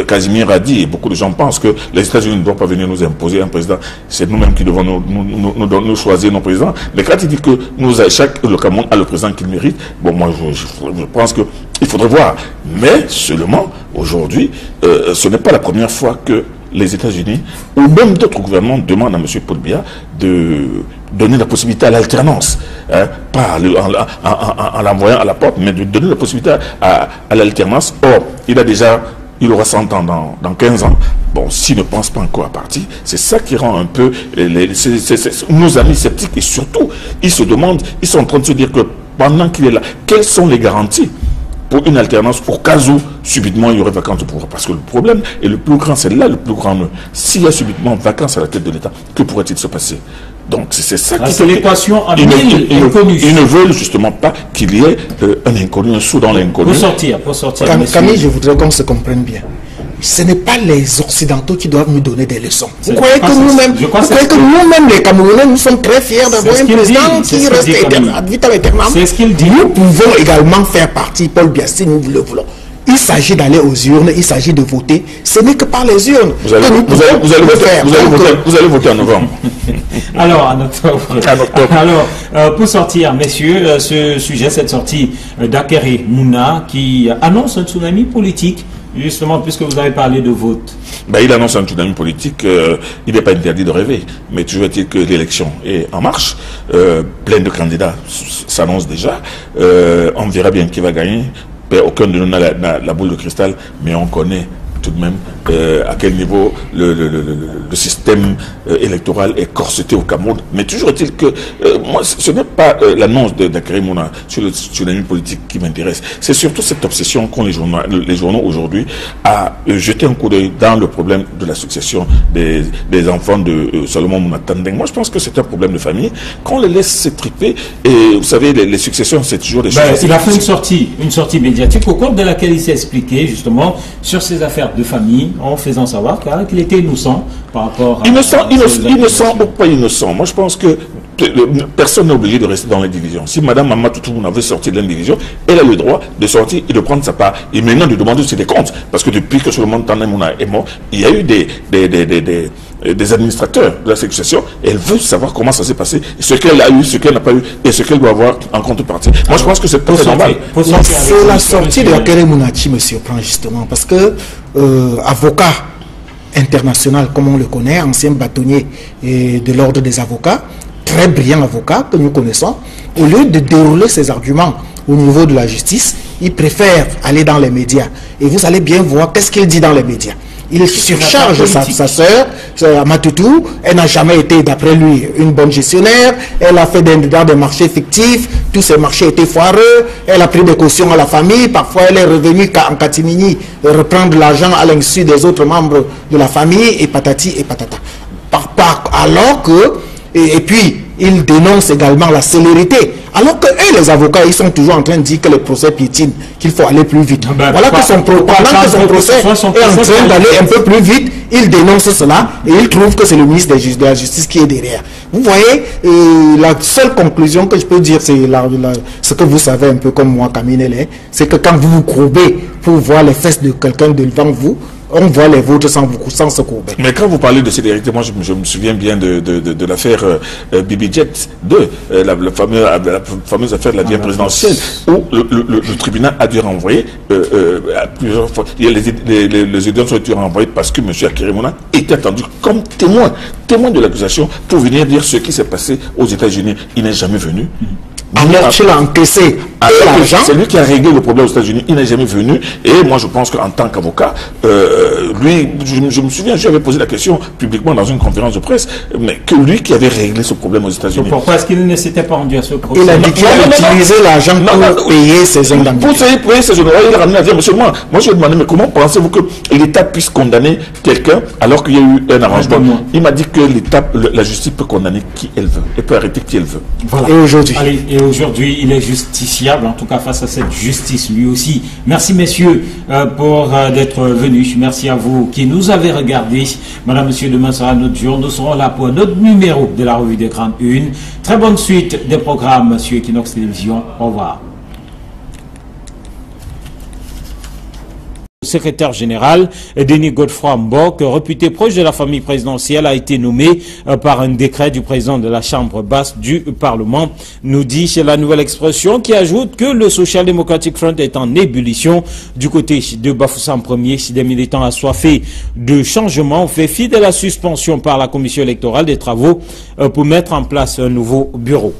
Casimir a dit, et beaucoup de gens pensent que les États-Unis ne doivent pas venir nous imposer un président. C'est nous-mêmes qui devons nous choisir nos présidents. Mais quand il dit que le Cameroun a le président qu'il mérite, bon, moi, je pense que il faudrait voir. Mais seulement, aujourd'hui, ce n'est pas la première fois que les États-Unis, ou même d'autres gouvernements, demandent à M. Paul Biya de donner la possibilité à l'alternance, hein, pas en l'envoyant à la porte, mais de donner la possibilité à l'alternance. Or, il aura 100 ans dans 15 ans. Bon, s'il ne pense pas encore à partir, c'est ça qui rend un peu nos amis sceptiques. Et surtout, ils se demandent, ils sont en train de se dire que pendant qu'il est là, quelles sont les garanties pour une alternance, au cas où subitement il y aurait vacance de pouvoir? Parce que le problème est le plus grand, c'est là le plus grand nœud. S'il y a subitement vacance à la tête de l'État, que pourrait-il se passer? Donc c'est ça qui... C'est l'équation en mille inconnus. Ils ne veulent justement pas qu'il y ait un inconnu, un saut dans l'inconnu. Pour sortir. Camille, je voudrais qu'on se comprenne bien. Ce n'est pas les Occidentaux qui doivent nous donner des leçons. Vous croyez que nous-mêmes, les Camerounais, nous sommes très fiers d'avoir un président qui reste ad vitam aeternam. C'est ce qu'il dit. Nous pouvons également faire partie, Paul Biya, si nous le voulons. Il s'agit d'aller aux urnes, il s'agit de voter. Ce n'est que par les urnes. Vous allez voter en novembre. Alors, en octobre. Alors, pour sortir, messieurs, ce sujet, cette sortie d'Akere Mouna qui annonce un tsunami politique. Justement, puisque vous avez parlé de vote. Ben, il annonce un tsunami politique, il n'est pas interdit de rêver, mais toujours est-il que l'élection est en marche, plein de candidats s'annoncent déjà, on verra bien qui va gagner, aucun de nous n'a la boule de cristal, mais on connaît tout de même à quel niveau le système électoral est corseté au Cameroun. Mais toujours est-il que moi, ce n'est pas l'annonce d'Akere Mouna sur le tsunami politique qui m'intéresse. C'est surtout cette obsession qu'ont les journaux aujourd'hui à jeter un coup d'œil dans le problème de la succession des enfants de Salomon Mouna Tandeng. Moi, je pense que c'est un problème de famille qu'on les laisse s'étriper. Et vous savez, les successions, c'est toujours des choses... Il a fait une sortie médiatique au cours de laquelle il s'est expliqué justement sur ces affaires de famille, en faisant savoir qu'il était innocent par rapport à... Innocent ou pas innocent. Moi, je pense que personne n'est obligé de rester dans l'indivision. Si Mme Mama Toutou avait sorti de l'indivision, elle a le droit de sortir et de prendre sa part. Et maintenant, de demander aussi des comptes. Parce que depuis que Solomon Tandeng Mouna est mort, il y a eu des administrateurs de la succession. Elle veut savoir comment ça s'est passé, ce qu'elle a eu, ce qu'elle n'a pas eu, et ce qu'elle doit avoir en contrepartie. Moi, je pense que c'est très normal. C'est la sortie de Akere Mouna qui me surprend justement, parce que avocat international, comme on le connaît, ancien bâtonnier de l'ordre des avocats, très brillant avocat que nous connaissons, au lieu de dérouler ses arguments au niveau de la justice, il préfère aller dans les médias. Et vous allez bien voir qu'est-ce qu'il dit dans les médias. Il surcharge sa sœur, Matoutou. Elle n'a jamais été, d'après lui, une bonne gestionnaire. Elle a fait dans des marchés fictifs. Tous ces marchés étaient foireux. Elle a pris des cautions à la famille. Parfois, elle est revenue en catimini reprendre l'argent à l'insu des autres membres de la famille. Et patati et patata. Alors que... Et puis, il dénonce également la célérité Alors que eux, les avocats, ils sont toujours en train de dire que les procès piétinent, qu'il faut aller plus vite. Voilà que son procès est en train d'aller un peu plus vite, il dénonce cela et il trouve que c'est le ministre de la Justice qui est derrière. Vous voyez, la seule conclusion que je peux dire, c'est ce que vous savez un peu comme moi, Camille, c'est que quand vous vous courbez pour voir les fesses de quelqu'un devant vous, on voit les vôtres sans se courber. Mais quand vous parlez de célébrité, moi je me souviens bien de l'affaire Bibi Jet 2, la fameuse affaire de la vie présidentielle, où le tribunal a dû renvoyer plusieurs fois. Les audiences ont été renvoyées parce que M. Akérémouna était attendu comme témoin de l'accusation pour venir dire ce qui s'est passé aux États-Unis. Il n'est jamais venu. Alors qu'il a encaissé l'argent. C'est lui qui a réglé le problème aux États-Unis. Il n'est jamais venu. Et moi, je pense qu'en tant qu'avocat, lui, je me souviens, j'avais posé la question publiquement dans une conférence de presse, mais que lui qui avait réglé ce problème aux États-Unis. Pourquoi est-ce qu'il ne s'était pas rendu à ce procès? Il a dit qu'il a utilisé l'argent pour payer ses indemnités. Pour payer ses honoraires, il a ramené à dire, monsieur, moi je lui ai demandé, mais comment pensez-vous que l'État puisse condamner quelqu'un alors qu'il y a eu un arrangement? Il m'a dit que la justice peut condamner qui elle veut et peut arrêter qui elle veut. Voilà. Et aujourd'hui, il est justiciable, en tout cas face à cette justice lui aussi. Merci messieurs pour d'être venus. Merci à vous qui nous avez regardés. Madame, monsieur, demain sera notre jour. Nous serons là pour notre numéro de la revue des Grandes Unes. Très bonne suite des programmes sur Equinox Télévision. Au revoir. Secrétaire général, Denis Godefroy Mbok, réputé proche de la famille présidentielle, a été nommé par un décret du président de la Chambre basse du Parlement, nous dit chez La Nouvelle Expression, qui ajoute que le Social Democratic Front est en ébullition du côté de Bafoussam Ier. Si des militants assoiffés de changement ont fait fi de la suspension par la commission électorale des travaux pour mettre en place un nouveau bureau.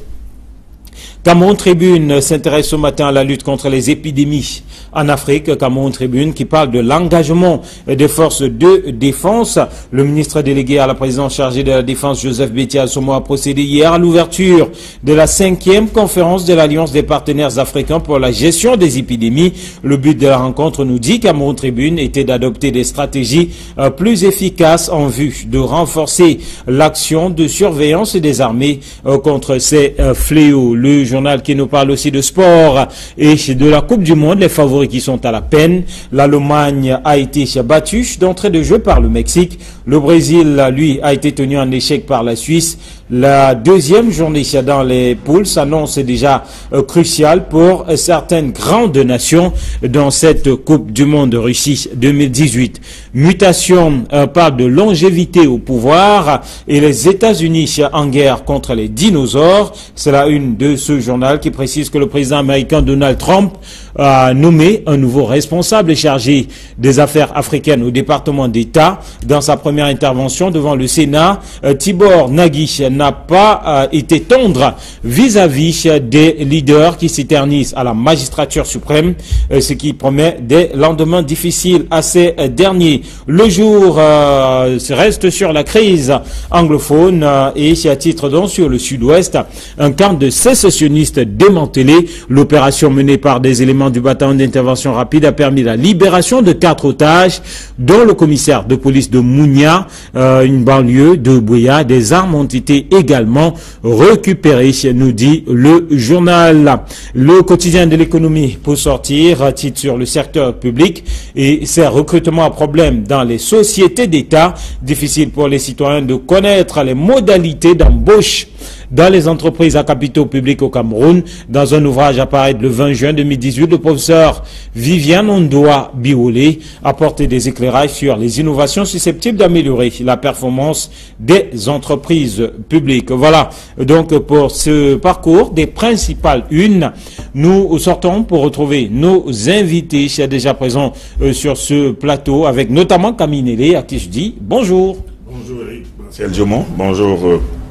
Cameroun Tribune s'intéresse ce matin à la lutte contre les épidémies en Afrique. Cameroun Tribune qui parle de l'engagement des forces de défense. Le ministre délégué à la présidence chargé de la défense, Joseph Bétia Assomo, a procédé hier à l'ouverture de la 5e conférence de l'Alliance des partenaires africains pour la gestion des épidémies. Le but de la rencontre, nous dit Cameroun Tribune, était d'adopter des stratégies plus efficaces en vue de renforcer l'action de surveillance des armées contre ces fléaux. Le journal qui nous parle aussi de sport et de la Coupe du Monde, les favoris qui sont à la peine. L'Allemagne a été battue d'entrée de jeu par le Mexique. Le Brésil, lui, a été tenu en échec par la Suisse. La deuxième journée dans les poules s'annonce déjà cruciale pour certaines grandes nations dans cette Coupe du Monde de Russie 2018. Mutation parle de longévité au pouvoir et les États-Unis en guerre contre les dinosaures. C'est la une de ce journal qui précise que le président américain Donald Trump a nommé un nouveau responsable chargé des affaires africaines au département d'État. Dans sa première intervention devant le Sénat, Tibor Nagy n'a pas été tendre vis-à-vis des leaders qui s'éternisent à la magistrature suprême, ce qui promet des lendemains difficiles à ces derniers. Le jour reste sur la crise anglophone et à titre donc sur le sud-ouest, un camp de sécessionnistes démantelé. L'opération menée par des éléments du bataillon d'intervention rapide a permis la libération de 4 otages, dont le commissaire de police de Mounia, une banlieue de Bouya. Des armes ont été également récupérées, nous dit le journal. Le quotidien de l'économie pour sortir, titre sur le secteur public et ses recrutements à problème dans les sociétés d'État. Difficile pour les citoyens de connaître les modalités d'embauche dans les entreprises à capitaux publics au Cameroun. Dans un ouvrage apparu le 20 juin 2018, le professeur Viviane Ondoa Biolé apporte des éclairages sur les innovations susceptibles d'améliorer la performance des entreprises publiques. Voilà donc pour ce parcours des principales unes. Nous sortons pour retrouver nos invités déjà présents sur ce plateau, avec notamment Camille Nélé, à qui je dis bonjour. Bonjour Eric, Martial Diomon, bonjour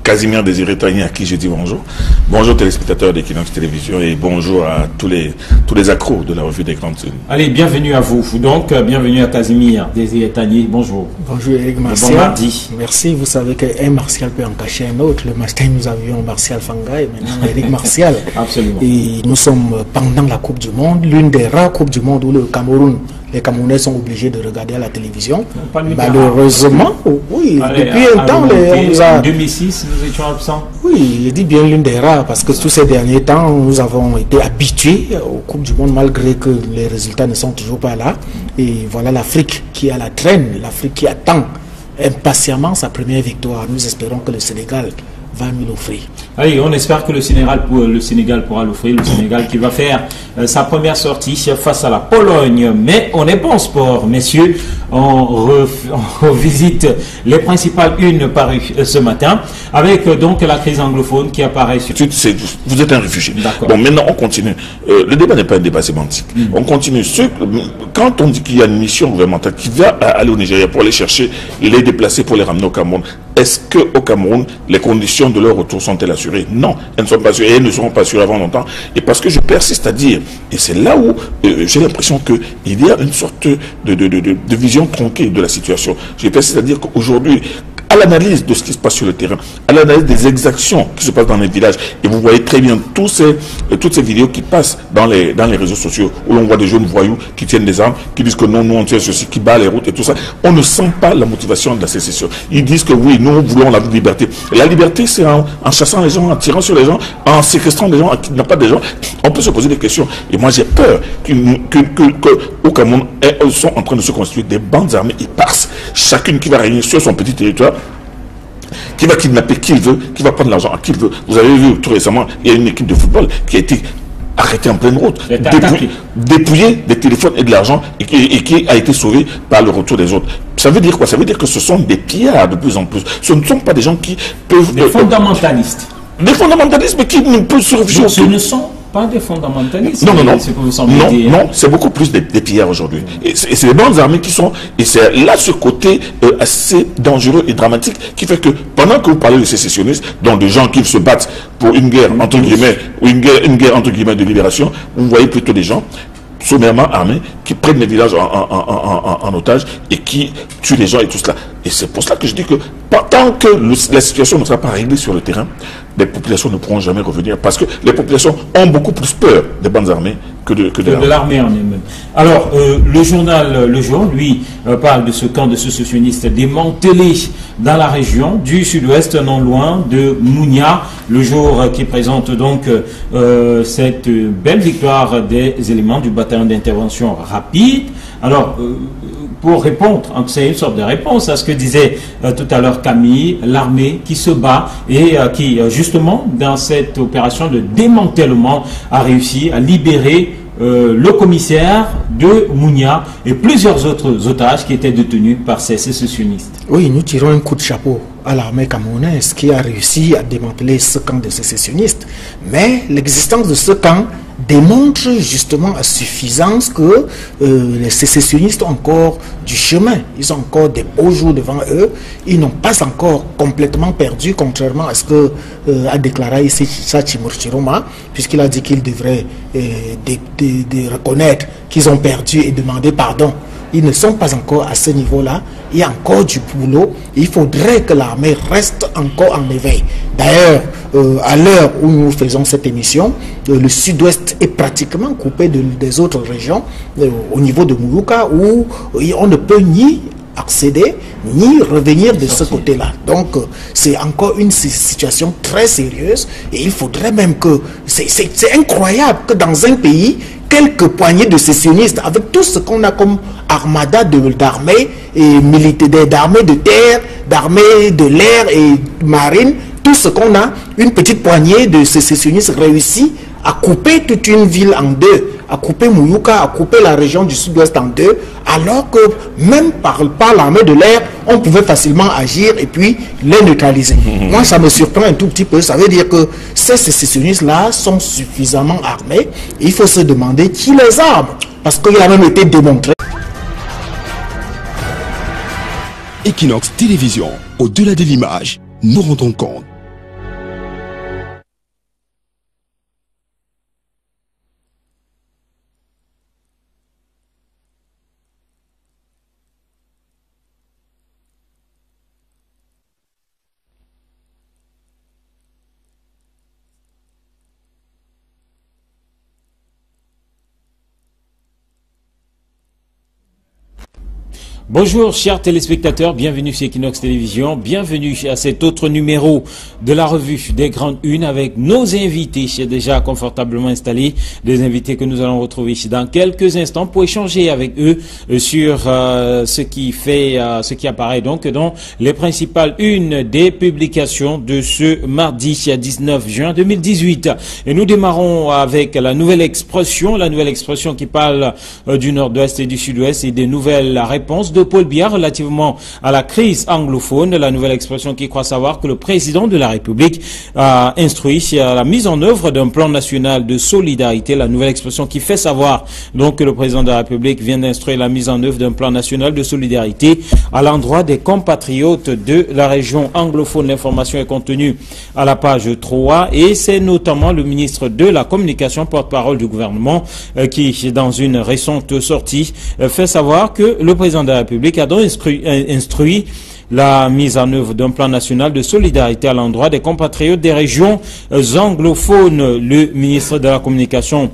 Casimir Désiré Tagny, à qui je dis bonjour. Bonjour téléspectateurs d'Equinox Télévision et bonjour à tous les accros de la revue des Grandes Unes. Allez, bienvenue à vous. Donc, bienvenue à Casimir Désiré Tagny. Bonjour. Bonjour Eric Martial. Bon mardi. Merci. Vous savez qu'un Martial peut en cacher un autre. Le matin, nous avions Martial Fanga et maintenant Eric Martial. Absolument. Et nous sommes pendant la Coupe du Monde, l'une des rares Coupes du Monde où le Cameroun, les Camerounais sont obligés de regarder à la télévision. Malheureusement, oui, depuis un temps, en 2006, nous étions absents. Oui, je dis bien l'une des rares, parce que tous ces derniers temps, nous avons été habitués aux Coupes du Monde, malgré que les résultats ne sont toujours pas là. Et voilà l'Afrique qui est à la traîne, l'Afrique qui attend impatiemment sa première victoire. Nous espérons que le Sénégal va nous l'offrir. Allez, on espère que le Sénégal pourra l'offrir. Le Sénégal qui va faire sa première sortie face à la Pologne. Mais on est bon en sport, messieurs. On revisite les principales unes parues ce matin avec donc la crise anglophone qui apparaît sur... Vous êtes un réfugié. Bon, maintenant on continue. Le débat n'est pas un débat sémantique. On continue. Quand on dit qu'il y a une mission gouvernementale qui va aller au Nigeria pour aller chercher les déplacés pour les ramener au Cameroun, est-ce qu'au Cameroun, les conditions de leur retour sont-elles assurées? Non, elles ne sont pas assurées et elles ne seront pas assurées avant longtemps. Et parce que je persiste à dire, et c'est là où j'ai l'impression qu'il y a une sorte de vision tronquée de la situation. Je persiste à dire qu'aujourd'hui, à l'analyse de ce qui se passe sur le terrain, à l'analyse des exactions qui se passent dans les villages, et vous voyez très bien toutes ces vidéos qui passent dans les réseaux sociaux, où l'on voit des jeunes voyous qui tiennent des armes, qui disent que non, nous on tient ceci, qui bat les routes et tout ça, on ne sent pas la motivation de la sécession. Ils disent que oui, nous voulons la liberté. La liberté, c'est en chassant les gens, en tirant sur les gens, en séquestrant les gens, en kidnappant des gens. On peut se poser des questions. Et moi, j'ai peur qu'au Cameroun, elles sont en train de se constituer des bandes armées éparses, chacune qui va régner sur son petit territoire, qui va kidnapper qui il veut, qui va prendre l'argent à qui il veut. Vous avez vu tout récemment, il y a une équipe de football qui a été arrêtée en pleine route, dépouillée des téléphones et de l'argent et qui a été sauvée par le retour des autres. Ça veut dire quoi? Ça veut dire que ce sont des pillards de plus en plus. Ce ne sont pas des gens qui peuvent... Des fondamentalistes. Des fondamentalistes, mais qui ne peuvent se réfugier. Ce ne sont pas des fondamentalistes. Non, c'est beaucoup plus des pillards aujourd'hui. Et c'est les bandes armées qui sont... Et c'est là ce côté assez dangereux et dramatique qui fait que pendant que vous parlez de sécessionnistes, donc de gens qui se battent pour une guerre, entre guillemets, ou une guerre entre guillemets de libération, vous voyez plutôt des gens sommairement armés qui prennent les villages en otage et qui tuent les gens et tout cela. Et c'est pour cela que je dis que tant que la situation ne sera pas réglée sur le terrain, les populations ne pourront jamais revenir parce que les populations ont beaucoup plus peur des bandes armées que de l'armée en elle-même. Alors, le journal Le Jour, lui, parle de ce camp de sécessionnistes démantelé dans la région du sud-ouest, non loin de Mounia. Le Jour qui présente donc cette belle victoire des éléments du bataillon d'intervention rapide. Alors, pour répondre, c'est une sorte de réponse à ce que disait tout à l'heure Camille, l'armée qui se bat et qui, justement, dans cette opération de démantèlement, a réussi à libérer le commissaire de Mounia et plusieurs autres otages qui étaient détenus par ces sécessionnistes. Oui, nous tirons un coup de chapeau à l'armée camerounaise qui a réussi à démanteler ce camp de sécessionnistes. Mais l'existence de ce camp démontre justement à suffisance que les sécessionnistes ont encore du chemin. Ils ont encore des beaux jours devant eux. Ils n'ont pas encore complètement perdu, contrairement à ce que a déclaré ici Timur Chiroma, puisqu'il a dit qu'il devrait reconnaître qu'ils ont perdu et demander pardon. Ils ne sont pas encore à ce niveau-là. Il y a encore du boulot. Il faudrait que l'armée reste encore en éveil. D'ailleurs, à l'heure où nous faisons cette émission, le sud-ouest est pratiquement coupé des autres régions au niveau de Moulouka où on ne peut ni accéder ni revenir de ce côté-là. Donc, c'est encore une situation très sérieuse et il faudrait même que... C'est incroyable que dans un pays, quelques poignées de sécessionnistes, avec tout ce qu'on a comme armada d'armées et militaires, d'armées de terre, d'armées de l'air et marine, tout ce qu'on a, une petite poignée de sécessionnistes réussit à couper toute une ville en deux, à couper Mouyouka, à couper la région du sud-ouest en deux, alors que même par l'armée de l'air, on pouvait facilement agir et puis les neutraliser. Moi, ça me surprend un tout petit peu. Ça veut dire que ces sécessionnistes-là sont suffisamment armés. Il faut se demander qui les arme, parce qu'il a même été démontré. Equinox Télévision, au-delà de l'image, nous rendons compte. Bonjour chers téléspectateurs, bienvenue chez Equinox Télévision, bienvenue à cet autre numéro de la revue des Grandes Unes avec nos invités déjà confortablement installés, des invités que nous allons retrouver ici dans quelques instants pour échanger avec eux sur ce qui apparaît donc dans les principales unes des publications de ce mardi 19 juin 2018. Et nous démarrons avec la Nouvelle Expression qui parle du nord-ouest et du sud-ouest et des nouvelles réponses de Paul Biya relativement à la crise anglophone. La Nouvelle Expression qui croit savoir que le président de la République a instruit la mise en œuvre d'un plan national de solidarité. La Nouvelle Expression qui fait savoir donc que le président de la République vient d'instruire la mise en œuvre d'un plan national de solidarité à l'endroit des compatriotes de la région anglophone. L'information est contenue à la page 3 et c'est notamment le ministre de la Communication, porte-parole du gouvernement, qui dans une récente sortie fait savoir que le président de la République a donc instruit la mise en œuvre d'un plan national de solidarité à l'endroit des compatriotes des régions anglophones. Le ministre de la Communication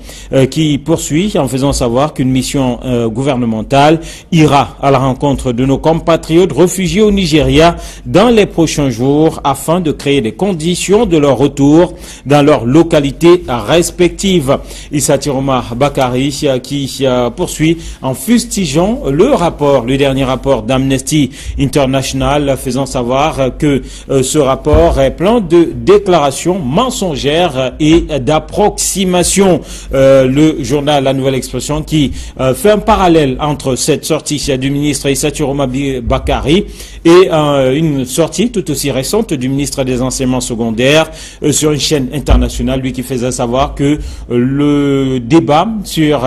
qui poursuit en faisant savoir qu'une mission gouvernementale ira à la rencontre de nos compatriotes réfugiés au Nigeria dans les prochains jours afin de créer les conditions de leur retour dans leurs localités respectives. Issa Chiroma Bakari qui poursuit en fustigeant le dernier rapport d'Amnesty International, faisant savoir que ce rapport est plein de déclarations mensongères et d'approximations. Le journal La Nouvelle Expression qui fait un parallèle entre cette sortie du ministre Issa Chiroma Bakari et une sortie tout aussi récente du ministre des Enseignements secondaires sur une chaîne internationale, lui qui faisait savoir que le débat sur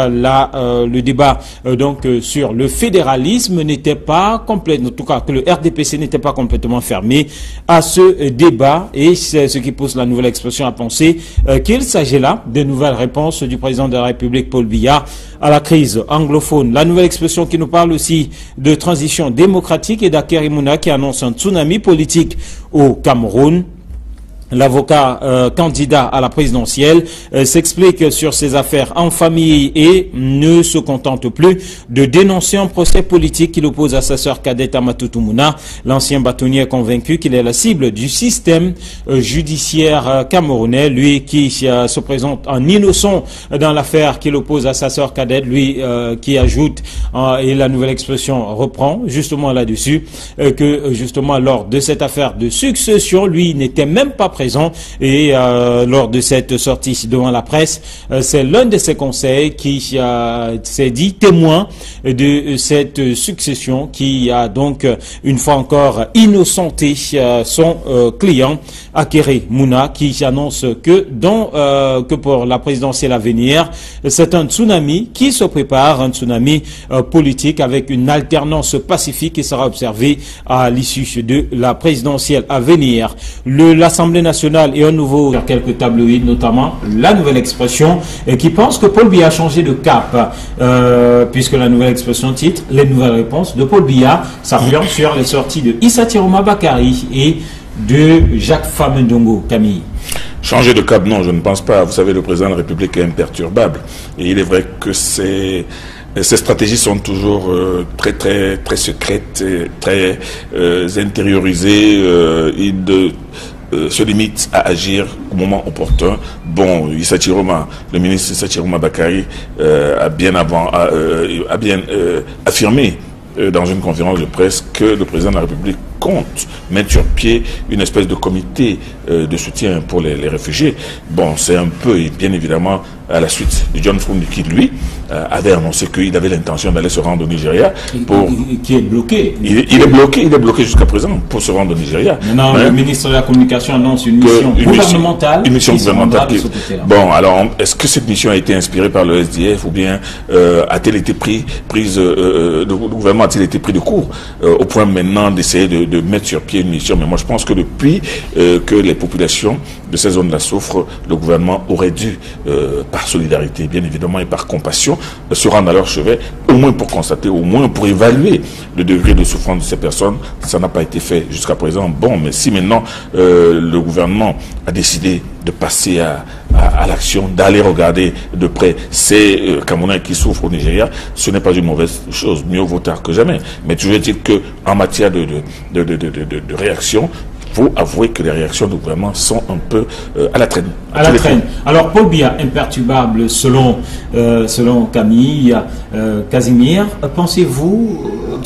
sur le fédéralisme n'était pas complet, en tout cas que le RDPC n'était pas complètement fermé à ce débat, et c'est ce qui pousse La Nouvelle Expression à penser qu'il s'agit là des nouvelles réponses du président de la République Paul Biya à la crise anglophone. La Nouvelle Expression qui nous parle aussi de transition démocratique et d'Akeri Mouna qui annonce un tsunami politique au Cameroun. L'avocat candidat à la présidentielle s'explique sur ses affaires en famille et ne se contente plus de dénoncer un procès politique qu'il oppose à sa sœur cadette Amatoutou Mouna. L'ancien bâtonnier est convaincu qu'il est la cible du système judiciaire camerounais, lui qui se présente en innocent dans l'affaire qu'il oppose à sa sœur cadette, lui qui ajoute, et La Nouvelle Expression reprend justement là-dessus, que justement lors de cette affaire de succession, lui n'était même pas présent et lors de cette sortie devant la presse, c'est l'un de ses conseils qui s'est dit témoin de cette succession qui a donc une fois encore innocenté son client Akeri Mouna, qui annonce que pour la présidentielle à venir, c'est un tsunami qui se prépare, un tsunami politique avec une alternance pacifique qui sera observée à l'issue de la présidentielle à venir. L'Assemblée nationale et un nouveau sur quelques tabloïds, notamment La Nouvelle Expression, qui pense que Paul Biya a changé de cap, puisque La Nouvelle Expression titre les nouvelles réponses de Paul Biya, s'appuyant sur les sorties de Issa Chiroma Bakari et de Jacques Famendongo. Camille. Changer de cap, non, je ne pense pas. Vous savez, le président de la République est imperturbable. Et il est vrai que ces stratégies sont toujours très secrètes, très intériorisées. Se limite à agir au moment opportun. Bon, le ministre Issa Chiroma Bakari a bien affirmé dans une conférence de presse que le président de la République compte mettre sur pied une espèce de comité de soutien pour les réfugiés. Bon, c'est un peu, et bien évidemment, à la suite de John Fround qui, lui, avait annoncé qu'il avait l'intention d'aller se rendre au Nigeria. Qui est bloqué. Il est bloqué jusqu'à présent pour se rendre au Nigeria. Maintenant, le ministre de la Communication annonce une mission gouvernementale. Une mission gouvernementale. Bon, alors, est-ce que cette mission a été inspirée par le SDF ou bien a-t-elle été le gouvernement a-t-il été pris de court au point maintenant d'essayer de mettre sur pied une mission? Mais moi, je pense que depuis que les populations de ces zones-là souffrent, le gouvernement aurait dû par solidarité, bien évidemment, et par compassion, se rendre à leur chevet, au moins pour constater, au moins pour évaluer le degré de souffrance de ces personnes. Ça n'a pas été fait jusqu'à présent. Bon, mais si maintenant le gouvernement a décidé de passer à l'action, d'aller regarder de près ces Camerounais qui souffrent au Nigeria, ce n'est pas une mauvaise chose. Mieux vaut tard que jamais. Mais toujours est-il qu'en matière de réaction, il faut avouer que les réactions du gouvernement sont un peu à la traîne. À la traîne. Alors, Paul Biya, imperturbable selon Camille, Casimir,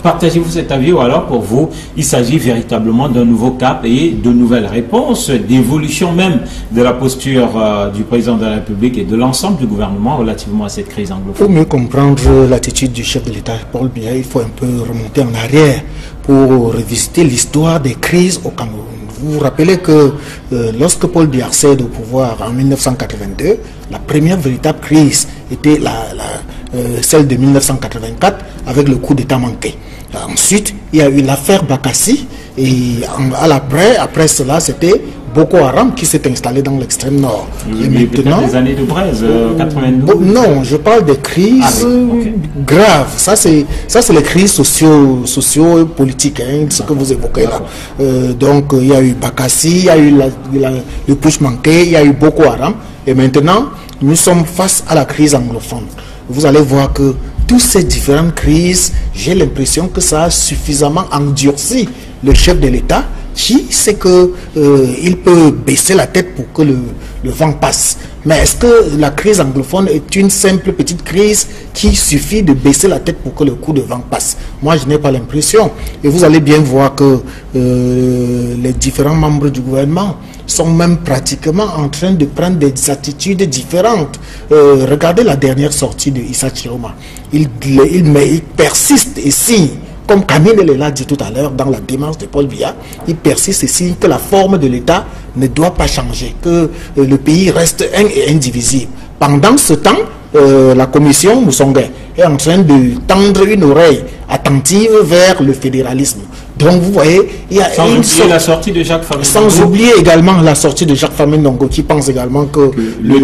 partagez-vous cet avis ou alors pour vous, il s'agit véritablement d'un nouveau cap et de nouvelles réponses, d'évolution même de la posture du président de la République et de l'ensemble du gouvernement relativement à cette crise anglophone? Pour mieux comprendre l'attitude du chef de l'État, Paul Biya, il faut un peu remonter en arrière pour revisiter l'histoire des crises au Cameroun. Vous vous rappelez que lorsque Paul Biya accède au pouvoir en 1982, la première véritable crise était celle de 1984 avec le coup d'État manqué. Ensuite, il y a eu l'affaire Bakassi et après cela, c'était Boko Haram qui s'est installé dans l'extrême nord. Et maintenant, les années de braise, 92. Non, je parle des crises graves. Ça, c'est les crises socio-politiques, ce que vous évoquez là. Donc, il y a eu Bakassi, il y a eu le push manqué, il y a eu Boko Haram. Et maintenant, nous sommes face à la crise anglophone. Vous allez voir que toutes ces différentes crises, j'ai l'impression que ça a suffisamment endurci le chef de l'État qui sait qu'il peut baisser la tête pour que le vent passe. Mais est-ce que la crise anglophone est une simple petite crise qui suffit de baisser la tête pour que le coup de vent passe? Moi, je n'ai pas l'impression. Et vous allez bien voir que les différents membres du gouvernement sont même pratiquement en train de prendre des attitudes différentes. Regardez la dernière sortie de Issa Chiroma. Il persiste et signe, comme Camille l'a dit tout à l'heure dans la démarche de Paul Biya, il persiste et signe que la forme de l'État ne doit pas changer, que le pays reste un et indivisible. Pendant ce temps, la commission Moussongué est en train de tendre une oreille attentive vers le fédéralisme. Donc vous voyez, il y a la sortie de Jacques Famine. Sans oublier également la sortie de Jacques Famine Ndongo qui pense également que le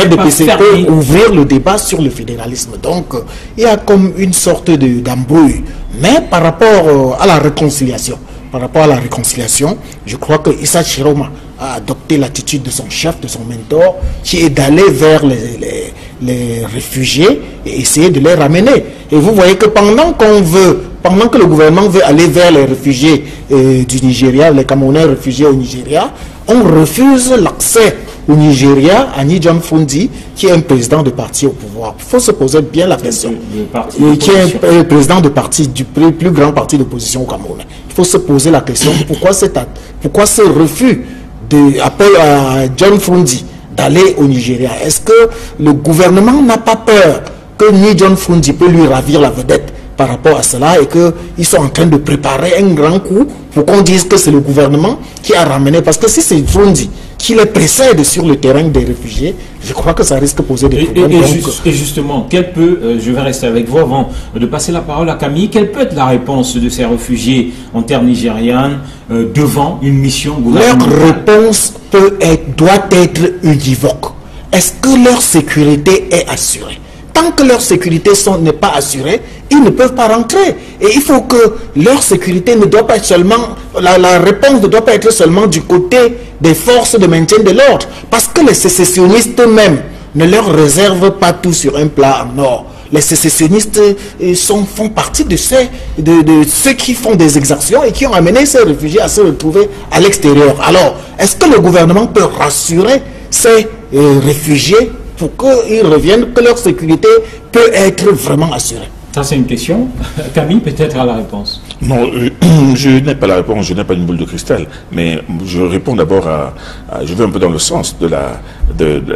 RDPC peut ouvrir le débat sur le fédéralisme. Donc il y a comme une sorte d'embrouille. Mais par rapport à la réconciliation, je crois que Issa Chiroma a adopté l'attitude de son chef, de son mentor, qui est d'aller vers les réfugiés et essayer de les ramener. Et vous voyez que pendant que le gouvernement veut aller vers les réfugiés du Nigeria, les Camerounais réfugiés au Nigeria, on refuse l'accès au Nigeria à Nidjam Fundi, qui est un président de parti au pouvoir. Il faut se poser bien la question. Qui est un président de parti, du plus grand parti d'opposition au Cameroun. Il faut se poser la question, pourquoi ce refus d'appel à John Fundi d'aller au Nigeria? Est-ce que le gouvernement n'a pas peur que Nidjam Fundi peut lui ravir la vedette par rapport à cela et qu'ils sont en train de préparer un grand coup pour qu'on dise que c'est le gouvernement qui a ramené? Parce que si c'est Fundi qui les précède sur le terrain des réfugiés, je crois que ça risque de poser des problèmes. Et justement, je vais rester avec vous avant de passer la parole à Camille, quelle peut être la réponse de ces réfugiés en terre nigériane devant une mission gouvernementale? Leur réponse doit être univoque. Est-ce que leur sécurité est assurée? Tant que leur sécurité n'est pas assurée, ils ne peuvent pas rentrer. Et il faut que leur sécurité ne doit pas être seulement, la réponse ne doit pas être seulement du côté des forces de maintien de l'ordre. Parce que les sécessionnistes eux-mêmes ne leur réservent pas tout sur un plat en or. Les sécessionnistes font partie de ceux qui font des exactions et qui ont amené ces réfugiés à se retrouver à l'extérieur. Alors, est-ce que le gouvernement peut rassurer ces réfugiés pour qu'ils reviennent, que leur sécurité peut être vraiment assurée? Ça, c'est une question. Camille, peut-être à la réponse. Non, je n'ai pas la réponse, je n'ai pas une boule de cristal. Mais je réponds d'abord je vais un peu dans le sens de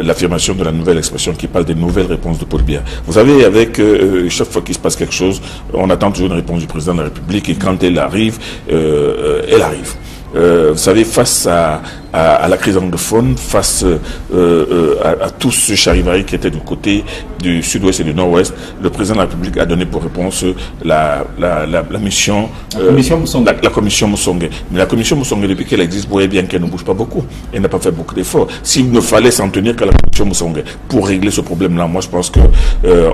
l'affirmation de la nouvelle expression qui parle des nouvelles réponses de Paul Biya. Vous savez, avec chaque fois qu'il se passe quelque chose, on attend toujours une réponse du président de la République et quand elle arrive, elle arrive. Vous savez, face à à la crise anglophone, face à tout ce charivari qui était du côté du sud-ouest et du nord-ouest, le président de la République a donné pour réponse la mission, la commission Moussongue. Mais la commission Moussongue, depuis qu'elle existe, vous voyez bien qu'elle ne bouge pas beaucoup. Elle n'a pas fait beaucoup d'efforts. S'il ne fallait s'en tenir qu'à la commission Moussongue pour régler ce problème-là, moi je pense que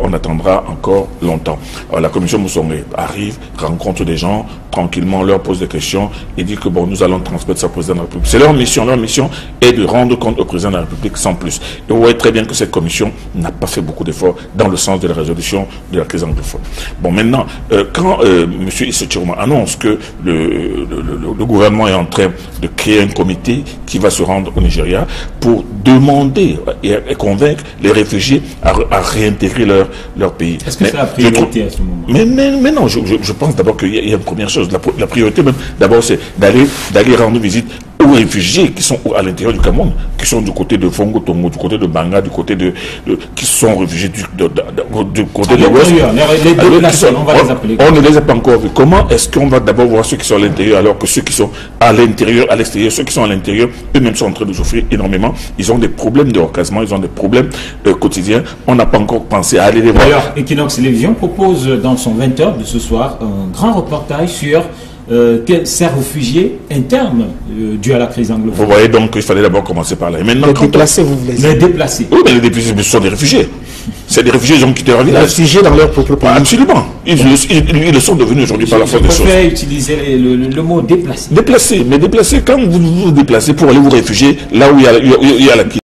on attendra encore longtemps. Alors, la commission Moussongue arrive, rencontre des gens, tranquillement, leur pose des questions et dit que bon, nous allons transmettre ça au président de la République. C'est leur mission. Leur mission est de rendre compte au président de la République sans plus. Et vous voyez très bien que cette commission n'a pas fait beaucoup d'efforts dans le sens de la résolution de la crise anglophone. Bon, maintenant, quand M. Issa Chiroma annonce que le gouvernement est en train de créer un comité qui va se rendre au Nigeria pour demander et convaincre les réfugiés à réintégrer leur pays. Est-ce que c'est la priorité à ce moment? Mais non, je pense d'abord qu'il y a une première chose. La priorité même, d'abord, c'est d'aller rendre visite aux réfugiés qui sont à l'intérieur du Cameroun, qui sont du côté de Fongo Tongo, du côté de Banga, du côté qui sont réfugiés du côté de l'Ouest. Les déplacés, on va les appeler. On ne les a pas encore vus. Comment est-ce qu'on va d'abord voir ceux qui sont à l'intérieur alors que ceux qui sont à l'intérieur, à l'extérieur, ceux qui sont à l'intérieur, eux-mêmes sont en train de souffrir énormément. Ils ont des problèmes de recasement, ils ont des problèmes quotidiens. On n'a pas encore pensé à aller les voir. D'ailleurs, Equinox Télévision propose dans son 20h de ce soir un grand reportage sur ces réfugiés internes dus à la crise anglophone. Vous voyez donc qu'il fallait d'abord commencer par là. Et maintenant, les déplacés, vous voulez dire? Les déplacés. Oui, mais les déplacés, ce sont des réfugiés. C'est des réfugiés, ils ont quitté leur village. Réfugiés dans leur propre pays. Absolument. Ils le sont devenus aujourd'hui par la force des choses. Je préfère utiliser le mot déplacé. Déplacés. Mais déplacés, quand vous vous déplacez pour aller vous réfugier là où il y a la